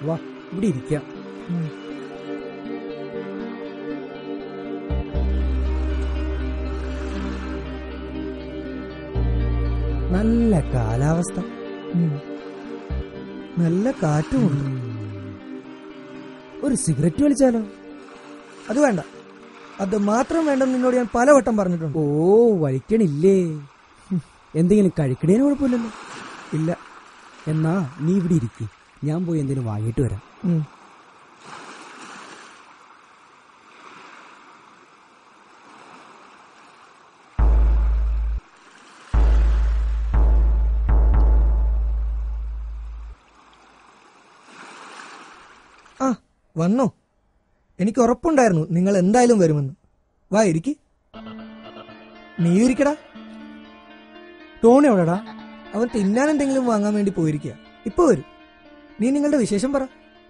വാ ഇവിടെ ഇരിക്കാം. നല്ല കാലാവസ്ഥ, നല്ല കാറ്റുമുണ്ട്. ഒരു സിഗരറ്റ് വലിച്ചാലോ? അത് വേണ്ട, അത് മാത്രം വേണ്ടെന്ന് നിന്നോട് ഞാൻ പലവട്ടം പറഞ്ഞിട്ടുണ്ട്. ഓ, വലിക്കണില്ലേ? എന്തെങ്കിലും കഴിക്കണേന് കുഴപ്പമില്ലല്ലോ. ഇല്ല. എന്നാ നീ ഇവിടെ ഇരിക്കും, ഞാൻ പോയി എന്തെങ്കിലും വാങ്ങിയിട്ട് വരാം. ആ വന്നോ? എനിക്ക് ഉറപ്പുണ്ടായിരുന്നു നിങ്ങൾ എന്തായാലും വരുമെന്ന്. വാ ഇരിക്ക്. നീ ഇരിക്കടാ. ടോണി എവിടെടാ? അവൻ തിന്നാൻ എന്തെങ്കിലും വാങ്ങാൻ വേണ്ടി പോയിരിക്കുക. ഇപ്പൊ വരും. നീ നിങ്ങളുടെ വിശേഷം പറ.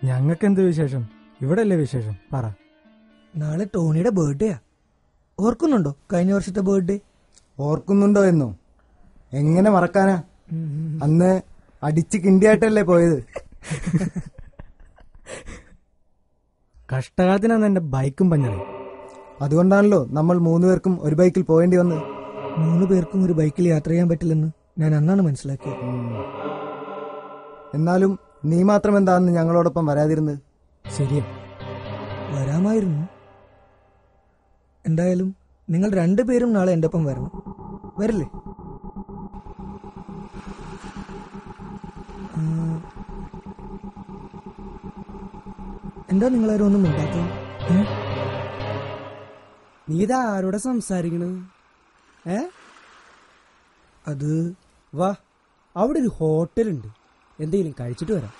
ഞങ്ങൾക്ക് എന്ത് വിശേഷം? ഇവിടെ അല്ലേ വിശേഷം, പറ. നാളെ ടോണിയുടെ ബർത്ത്ഡേയാ. ഓർക്കുന്നുണ്ടോ കഴിഞ്ഞ വർഷത്തെ ബർത്ത്ഡേ? ഓർക്കുന്നുണ്ടോ എന്നോ? എങ്ങനെ മറക്കാനാ? അന്ന് അടിച്ച് കിണ്ടിയായിട്ടല്ലേ പോയത്. കഷ്ടകാലത്തിനാണ് എന്റെ ബൈക്കും പഞ്ഞത്. അതുകൊണ്ടാണല്ലോ നമ്മൾ 3 പേർക്കും ഒരു ബൈക്കിൽ പോകേണ്ടി വന്നത്. 3 പേർക്കും ഒരു ബൈക്കിൽ യാത്ര ചെയ്യാൻ പറ്റില്ലെന്ന് ഞാൻ അന്നാണ് മനസ്സിലാക്കിയത്. എന്നാലും നീ മാത്രം എന്താന്ന് ഞങ്ങളോടൊപ്പം വരാതിരുന്നത്? ശരിയാ, വരാമായിരുന്നു. എന്തായാലും നിങ്ങൾ 2 പേരും നാളെ എൻ്റെ ഒപ്പം വരണം. വരില്ലേ? എന്താ നിങ്ങളാരും ഒന്നും മിണ്ടാത്തത്? നീ ഇതാ ആരോടെ സംസാരിക്കണത്? അത് വാ, അവിടെ ഒരു ഹോട്ടലുണ്ട്, എന്തെങ്കിലും കഴിച്ചിട്ട് വരാം.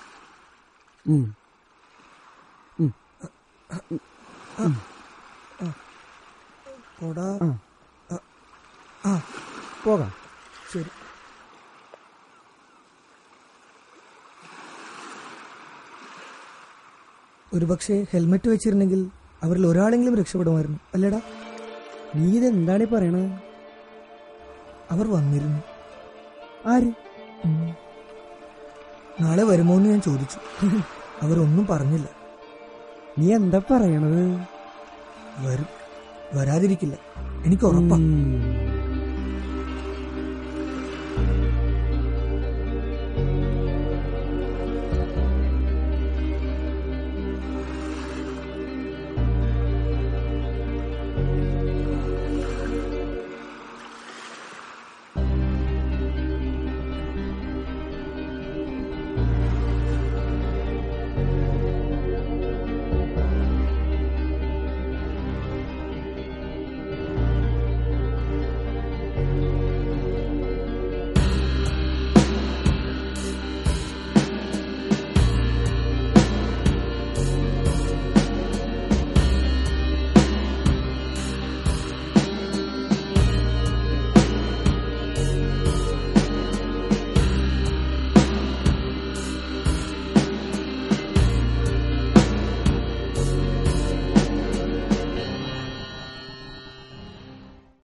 പോകാം. ശരി. ഒരുപക്ഷെ ഹെൽമെറ്റ് വെച്ചിരുന്നെങ്കിൽ അവരിൽ ഒരാളെങ്കിലും രക്ഷപ്പെടുമായിരുന്നു, അല്ലേടാ? നീ ഇതെന്താണ് പറയണത്? അവർ വന്നിരുന്നു. ആര്? നാളെ വരുമോ എന്ന് ഞാൻ ചോദിച്ചു. അവരൊന്നും പറഞ്ഞില്ല. നീ എന്താ പറയണത്? വരും, വരാതിരിക്കില്ല, എനിക്ക് ഉറപ്പാ.